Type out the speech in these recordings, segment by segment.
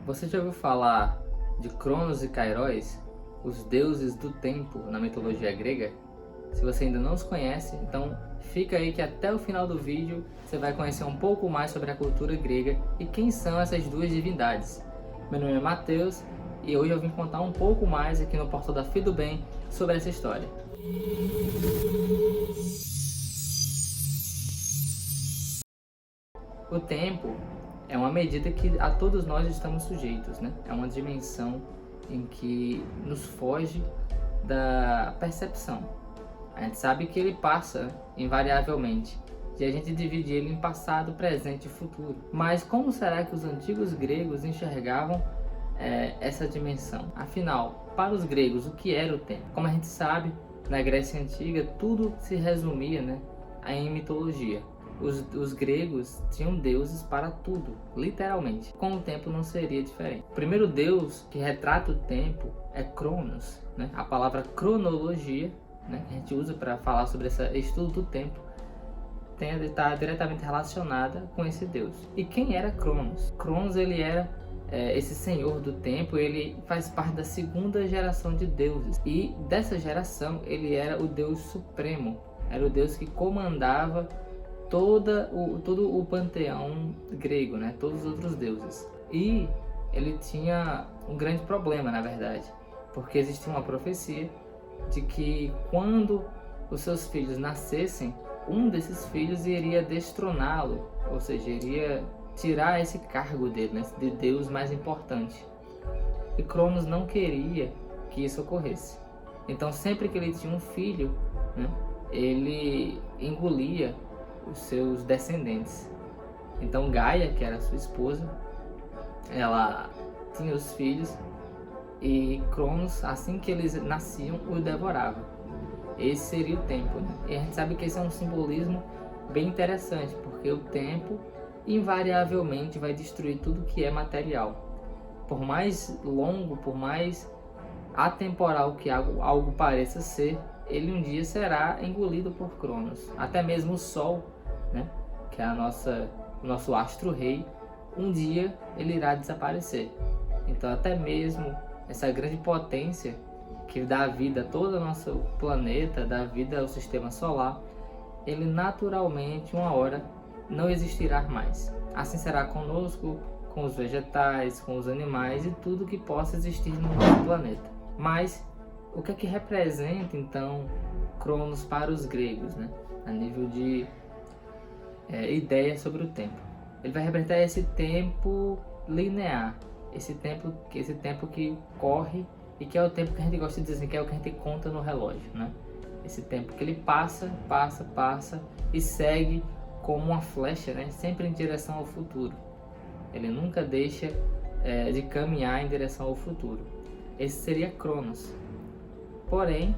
Você já ouviu falar de Cronos e Kairos, os deuses do tempo na mitologia grega? Se você ainda não os conhece, então fica aí que até o final do vídeo você vai conhecer um pouco mais sobre a cultura grega e quem são essas duas divindades. Meu nome é Matheus e hoje eu vim contar um pouco mais aqui no Portal da Fé do Bem sobre essa história. O tempo é uma medida que a todos nós estamos sujeitos, né? É uma dimensão em que nos foge da percepção. A gente sabe que ele passa invariavelmente e a gente divide ele em passado, presente e futuro. Mas como será que os antigos gregos enxergavam essa dimensão? Afinal, para os gregos, o que era o tempo? Como a gente sabe, na Grécia Antiga, tudo se resumia, né, em mitologia. Os gregos tinham deuses para tudo, literalmente. Com o tempo não seria diferente. O primeiro deus que retrata o tempo é Cronos, né? A palavra cronologia, né, que a gente usa para falar sobre esse estudo do tempo, está diretamente relacionada com esse deus. E quem era Cronos? Cronos, ele era esse senhor do tempo. Ele faz parte da segunda geração de deuses. E dessa geração ele era o deus supremo. Era o deus que comandava todo o panteão grego, né? Todos os outros deuses. E ele tinha um grande problema, na verdade, porque existia uma profecia de que quando os seus filhos nascessem, um desses filhos iria destroná-lo, ou seja, iria tirar esse cargo dele, né, de Deus mais importante. E Cronos não queria que isso ocorresse. Então, sempre que ele tinha um filho, né, ele engolia os seus descendentes. Então Gaia, que era sua esposa, ela tinha os filhos e Cronos, assim que eles nasciam, o devorava. Esse seria o tempo, né? E a gente sabe que esse é um simbolismo bem interessante, porque o tempo invariavelmente vai destruir tudo que é material. Por mais longo, por mais atemporal que algo pareça ser, ele um dia será engolido por Cronos. Até mesmo o Sol, né, que é o nosso astro-rei, um dia ele irá desaparecer. Então até mesmo essa grande potência que dá vida a todo o nosso planeta, dá vida ao sistema solar, ele naturalmente uma hora não existirá mais. Assim será conosco, com os vegetais, com os animais e tudo que possa existir no nosso planeta. Mas o que é que representa então Cronos para os gregos, né? A nível de ideia sobre o tempo? Ele vai representar esse tempo linear, esse tempo que corre e que é o tempo que a gente gosta de dizer que é o que a gente conta no relógio, né? Esse tempo que ele passa e segue como uma flecha, né? Sempre em direção ao futuro. Ele nunca deixa de caminhar em direção ao futuro. Esse seria Cronos. Porém,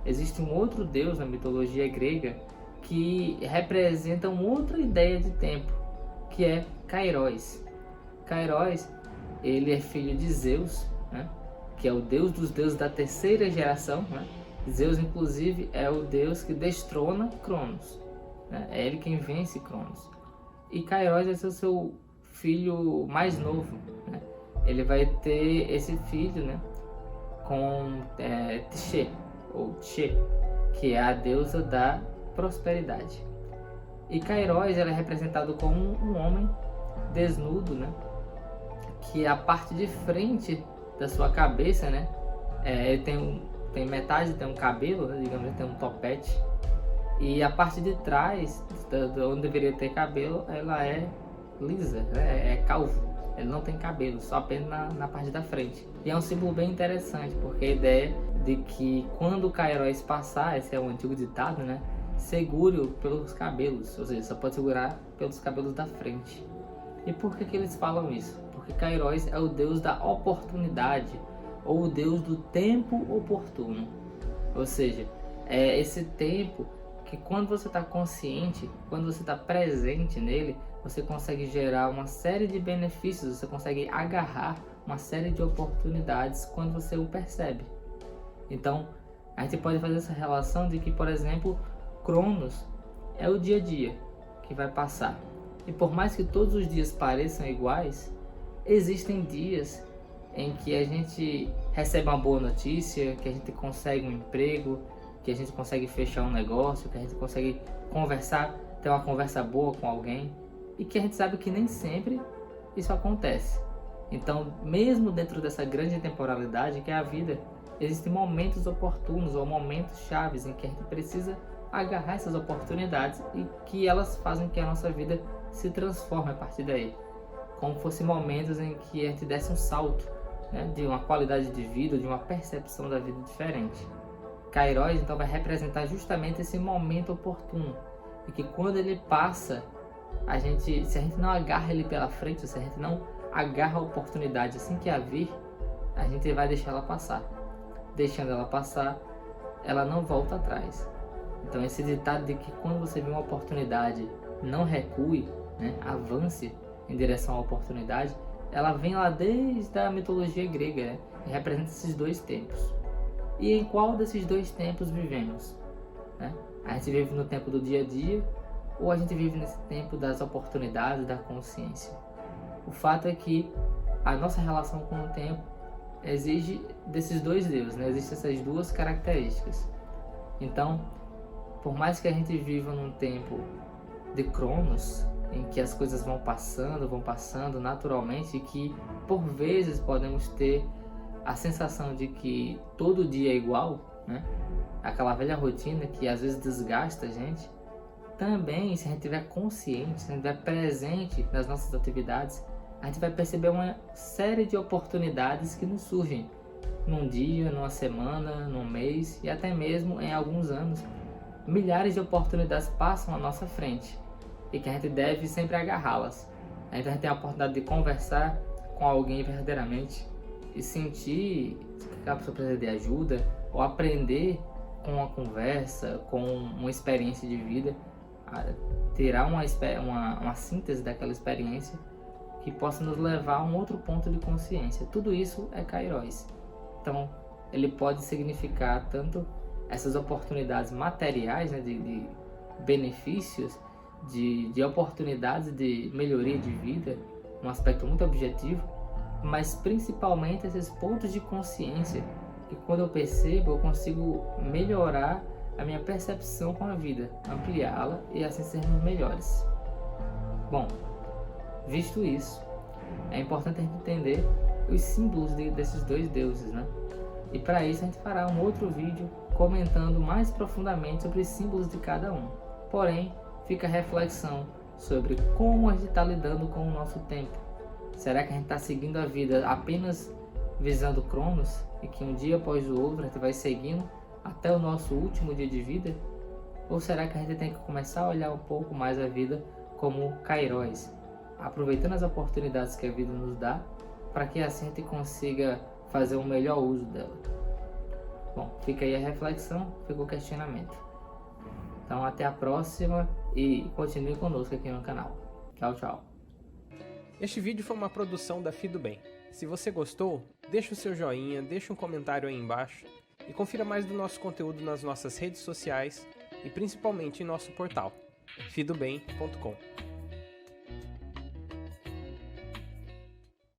existe um outro deus na mitologia grega que representa uma outra ideia de tempo, que é Kairos. Kairos, ele é filho de Zeus, né? Que é o deus dos deuses da terceira geração, né? Zeus, inclusive, é o deus que destrona Cronos, né? É ele quem vence Cronos. E Kairos é o seu filho mais novo, né? Ele vai ter esse filho, né, com Tche, ou Tche, que é a deusa da prosperidade. E Kairos, ela é representado como um homem desnudo, né, que a parte de frente da sua cabeça, né, ele tem metade, tem um cabelo, né, digamos, ele tem um topete, e a parte de trás, onde deveria ter cabelo, ela é lisa, né, é calvo. Ele não tem cabelo, só apenas na parte da frente. E é um símbolo bem interessante, porque a ideia de que quando o Kairos passar, esse é um antigo ditado, né, segure-o pelos cabelos, ou seja, só pode segurar pelos cabelos da frente. E por que eles falam isso? Porque Kairos é o deus da oportunidade, ou o deus do tempo oportuno. Ou seja, é esse tempo que quando você está consciente, quando você está presente nele, você consegue gerar uma série de benefícios, você consegue agarrar uma série de oportunidades quando você o percebe. Então, a gente pode fazer essa relação de que, por exemplo, Cronos é o dia a dia que vai passar. E por mais que todos os dias pareçam iguais, existem dias em que a gente recebe uma boa notícia, que a gente consegue um emprego, que a gente consegue fechar um negócio, que a gente consegue conversar, ter uma conversa boa com alguém, e que a gente sabe que nem sempre isso acontece. Então, mesmo dentro dessa grande temporalidade que é a vida, existem momentos oportunos ou momentos chaves em que a gente precisa agarrar essas oportunidades e que elas fazem que a nossa vida se transforme a partir daí. Como fossem momentos em que a gente desse um salto, né, de uma qualidade de vida, de uma percepção da vida diferente. Kairos então vai representar justamente esse momento oportuno, e que quando ele passa, se a gente não agarra ele pela frente, se a gente não agarra a oportunidade assim que a vir, a gente vai deixar ela passar. Deixando ela passar, ela não volta atrás. Então esse ditado de que quando você vê uma oportunidade, não recue, né, avance em direção à oportunidade, ela vem lá desde a mitologia grega, né, e representa esses dois tempos. E em qual desses dois tempos vivemos? Né? A gente vive no tempo do dia a dia, ou a gente vive nesse tempo das oportunidades, da consciência? O fato é que a nossa relação com o tempo exige desses dois deuses, né? Existem essas duas características. Então, por mais que a gente viva num tempo de Cronos, em que as coisas vão passando naturalmente, e que por vezes podemos ter a sensação de que todo dia é igual, né? Aquela velha rotina que às vezes desgasta a gente. Também, se a gente estiver consciente, se a gente estiver presente nas nossas atividades, a gente vai perceber uma série de oportunidades que nos surgem num dia, numa semana, num mês e até mesmo em alguns anos. Milhares de oportunidades passam à nossa frente e que a gente deve sempre agarrá-las. A gente tem a oportunidade de conversar com alguém verdadeiramente e sentir que a pessoa precisa de ajuda, ou aprender com uma conversa, com uma experiência de vida, tirar uma síntese daquela experiência que possa nos levar a um outro ponto de consciência. Tudo isso é Kairos. Então, ele pode significar tanto essas oportunidades materiais, né, de benefícios, de oportunidades de melhoria de vida, um aspecto muito objetivo, mas principalmente esses pontos de consciência que quando eu percebo, eu consigo melhorar a minha percepção com a vida, ampliá-la e assim sermos melhores. Bom, visto isso, é importante a gente entender os símbolos desses dois deuses, né? E para isso a gente fará um outro vídeo comentando mais profundamente sobre os símbolos de cada um. Porém, fica a reflexão sobre como a gente está lidando com o nosso tempo. Será que a gente está seguindo a vida apenas visando Cronos e que um dia após o outro a gente vai seguindo até o nosso último dia de vida? Ou será que a gente tem que começar a olhar um pouco mais a vida como Kairos, aproveitando as oportunidades que a vida nos dá, para que assim a gente consiga fazer um melhor uso dela? Bom, fica aí a reflexão, fica o questionamento. Então até a próxima e continue conosco aqui no canal. Tchau, tchau. Este vídeo foi uma produção da Fido Bem. Se você gostou, deixa o seu joinha, deixa um comentário aí embaixo e confira mais do nosso conteúdo nas nossas redes sociais e principalmente em nosso portal, fidobem.com.